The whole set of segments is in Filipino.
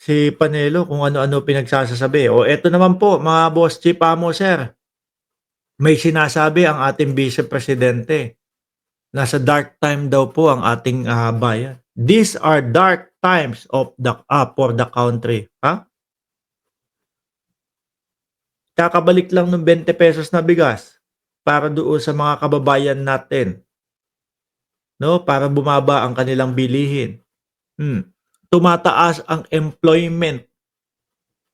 Si Panelo kung ano-ano pinagsasasabi. O eto naman po mga boss chief amo sir, may sinasabi ang ating Vice Presidente. Nasa dark time daw po ang ating bayan. These are dark times of the for the country. Ha? Kakabalik lang ng 20 pesos na bigas para doon sa mga kababayan natin, no? Para bumaba ang kanilang bilihin. Tumataas ang employment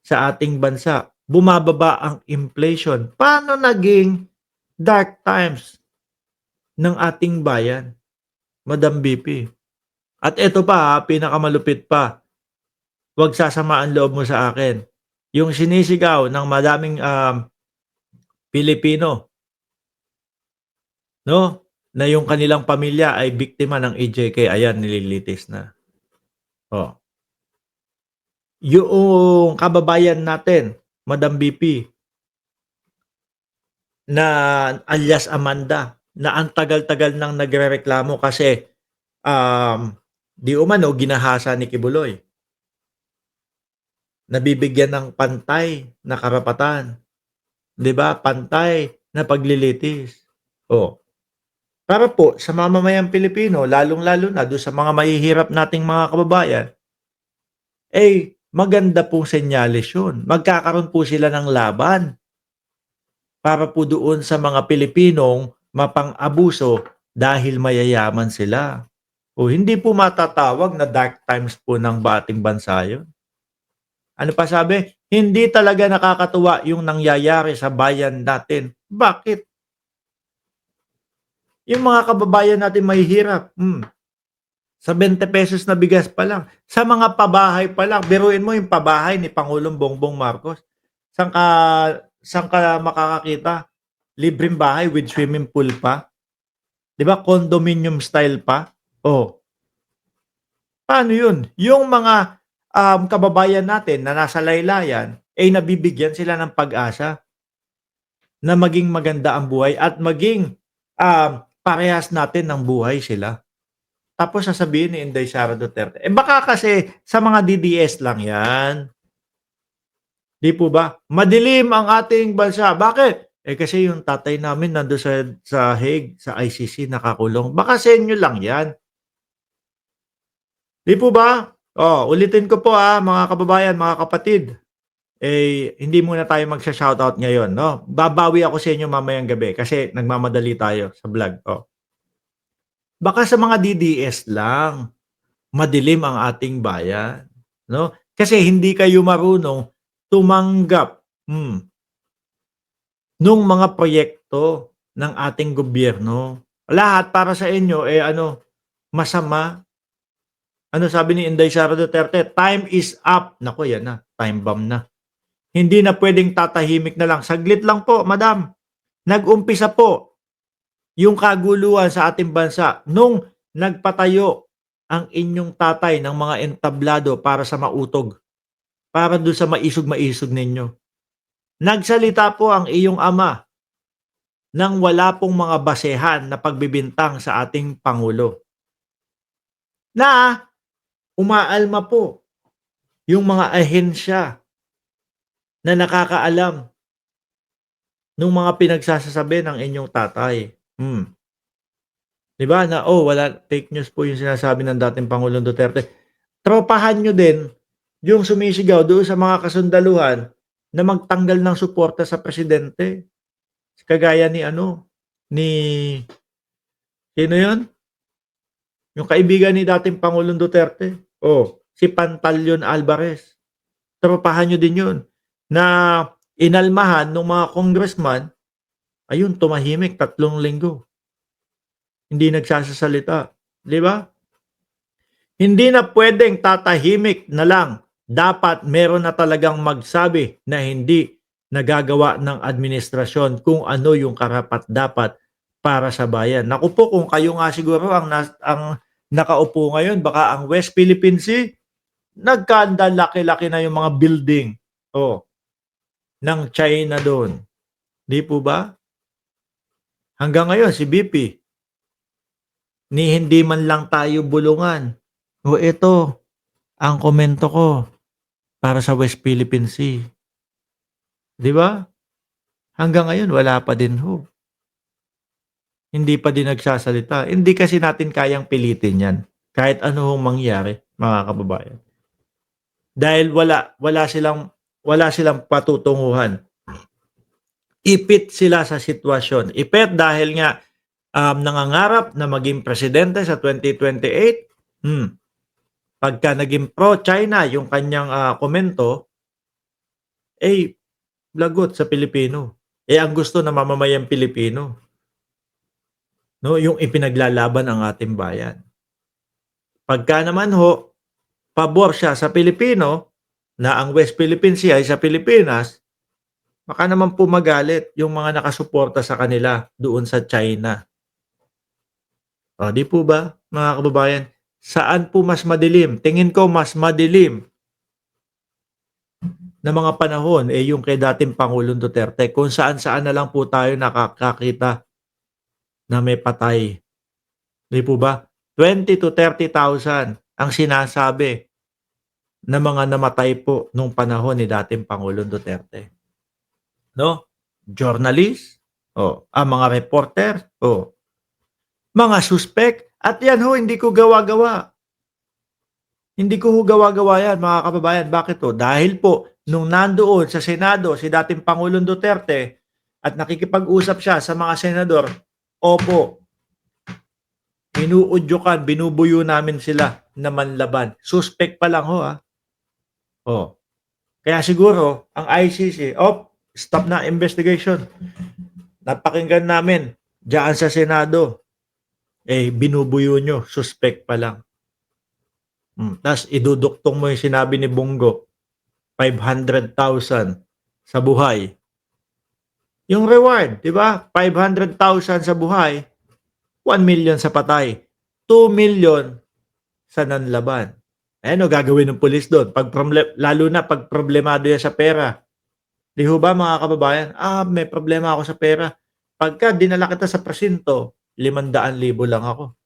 sa ating bansa. Bumababa ang inflation. Paano naging dark times ng ating bayan, Madam BP? At ito pa, pinakamalupit pa. Huwag sasamaan loob mo sa akin. Yung sinisigaw ng madaming Pilipino, no? Na yung kanilang pamilya ay biktima ng EJK. Ayan, nililitis na. Oh. Yung kababayan natin, Madam BP, na alias Amanda, na ang tagal-tagal nang nagrereklamo kasi di umano ginahasa ni Kibuloy. Nabibigyan ng pantay na karapatan. 'Di ba? Pantay na paglilitis. Oh. Para po sa mamamayang Pilipino, lalong-lalo na doon sa mga mahihirap nating mga kababayan, maganda pong senyales yun. Magkakaroon po sila ng laban para po doon sa mga Pilipinong mapang-abuso dahil mayayaman sila. O hindi po matatawag na dark times po ng ating bansa yun. Ano pa sabi? Hindi talaga nakakatuwa yung nangyayari sa bayan natin. Bakit? Yung mga kababayan natin mahihirap. Sa 20 pesos na bigas pa lang. Sa mga pabahay pa lang. Biruin mo yung pabahay ni Pangulong Bongbong Marcos. Saan ka makakakita? Libreng bahay with swimming pool pa. 'Di ba? Condominium style pa. Oh. Paano yun? Yung mga kababayan natin na nasa laylayan, nabibigyan sila ng pag-asa na maging maganda ang buhay at maging parehas natin ng buhay sila. Tapos sasabihin ni Inday Sara Duterte, baka kasi sa mga DDS lang yan. Di po ba? Madilim ang ating bansa. Bakit? Kasi yung tatay namin nando sa Hague, sa ICC, nakakulong. Baka sa inyo lang yan. Di po ba? Ulitin ko po mga kababayan, mga kapatid. Hindi muna tayo magsha-shoutout ngayon, no? Babawi ako sa inyo mamayang gabi kasi nagmamadali tayo sa vlog. Baka sa mga DDS lang, madilim ang ating bayan, no? Kasi hindi kayo marunong tumanggap nung mga proyekto ng ating gobyerno. Lahat para sa inyo masama. Ano sabi ni Inday Sara Duterte? Time is up. Nako, yan na. Time bomb na. Hindi na pwedeng tatahimik na lang. Saglit lang po, madam. Nag-umpisa po yung kaguluhan sa ating bansa nung nagpatayo ang inyong tatay ng mga entablado para sa mautog. Para doon sa maisog-maisog ninyo. Nagsalita po ang iyong ama nang wala pong mga basehan na pagbibintang sa ating Pangulo. Na umaalma po yung mga ahensya na nakakaalam nung mga pinagsasasabi ng inyong tatay. 'Di ba na wala, fake news po yung sinasabi ng dating Pangulong Duterte. Tropahan nyo din yung sumisigaw doon sa mga kasundaluhan na magtanggal ng suporta sa presidente. Kagaya ni ni sino yun? Yung kaibigan ni dating Pangulong Duterte. Si Pantaleon Alvarez. Tropahan nyo din yun. Na inalmahan ng mga congressman, ayun, tumahimik 3 linggo. Hindi nagsasalita. Di ba? Hindi na pwedeng tatahimik na lang. Dapat meron na talagang magsabi na hindi nagagawa ng administrasyon kung ano yung karapat-dapat para sa bayan. Naku po, kung kayo nga siguro ang nakaupo ngayon, baka ang West Philippine Sea, nagkanda laki-laki na yung mga building ng China doon. Di po ba? Hanggang ngayon, si BP, ni hindi man lang tayo bulungan. Ito, ang komento ko. para sa West Philippine Sea. 'Di ba? Hanggang ngayon wala pa din ho. Hindi pa din nagsasalita. Hindi kasi natin kayang pilitin 'yan, kahit ano hong mangyari, mga kababayan. Dahil wala silang patutunguhan. Ipit sila sa sitwasyon. Ipit dahil nga, nangangarap na maging presidente sa 2028. Pagka naging pro-China yung kanyang, komento, eh, lagot sa Pilipino. Ang gusto ng mamamayang Pilipino, 'no, yung ipinaglalaban ang ating bayan. Pagka naman ho, pabor siya sa Pilipino, na ang West Philippine Sea ay sa Pilipinas, baka naman po magalit yung mga nakasuporta sa kanila doon sa China. O, 'di po ba, mga kababayan? Saan po mas madilim? Tingin ko mas madilim na mga panahon, yung kay dating Pangulong Duterte, kung saan-saan na lang po tayo nakakakita na may patay. 'Di po ba? 20,000 to 30,000 ang sinasabi na mga namatay po nung panahon ni dating Pangulong Duterte, 'no? Journalist, ang mga reporter, mga suspect, at 'yan ho hindi ko gawa-gawa. Hindi ko ho gawa-gawa 'yan, mga kababayan. Bakit ho? Dahil po nung nandoon sa Senado si dating Pangulong Duterte at nakikipag-usap siya sa mga senador, opo, inuudyukan, binubuyo namin sila na manlaban. Suspect pa lang ho, Oh. Kaya siguro ang ICC, stop na investigation. Napakinggan namin diyaan sa Senado. Binubuyo nyo, suspect pa lang. Tas iduduktong mo yung sinabi ni Bongo, 500,000 sa buhay. Yung reward, di ba? 500,000 sa buhay, 1 million sa patay, 2 million sa nanlaban. Ano gagawin ng pulis doon? Lalo na pag problemado yan sa pera. Di ho ba, mga kababayan? May problema ako sa pera. Pagka dinala kita sa presinto, 500,000 lang ako.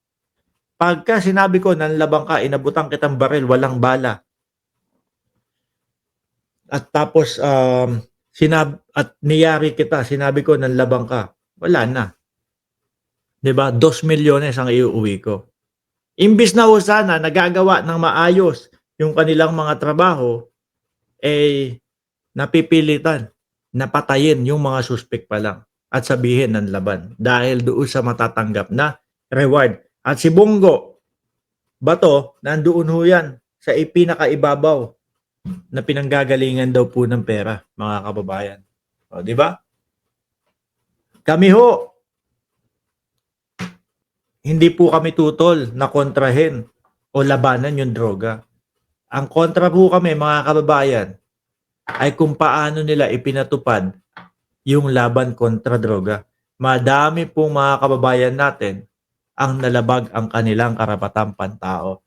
Pagka sinabi ko, nanlabang ka, inabutan kitang baril, walang bala. At tapos, niyari kita, sinabi ko, nanlabang ka, wala na. 'Di ba? 2 milyones ang iuuwi ko. Imbis na ho sana nagagawa ng maayos yung kanilang mga trabaho, napipilitan na patayin yung mga suspect pa lang at sabihin ng laban dahil doon sa matatanggap na reward. At si Bongo Bato, nandoon ho yan sa pinakaibabaw na pinanggagalingan daw po ng pera, mga kababayan. O, di ba? Kami ho, hindi po kami tutol na kontrahin o labanan yung droga. Ang kontra po kami, mga kababayan, ay kung paano nila ipinatupad yung laban kontra droga. Madami pong mga kababayan natin ang nalabag ang kanilang karapatang pantao.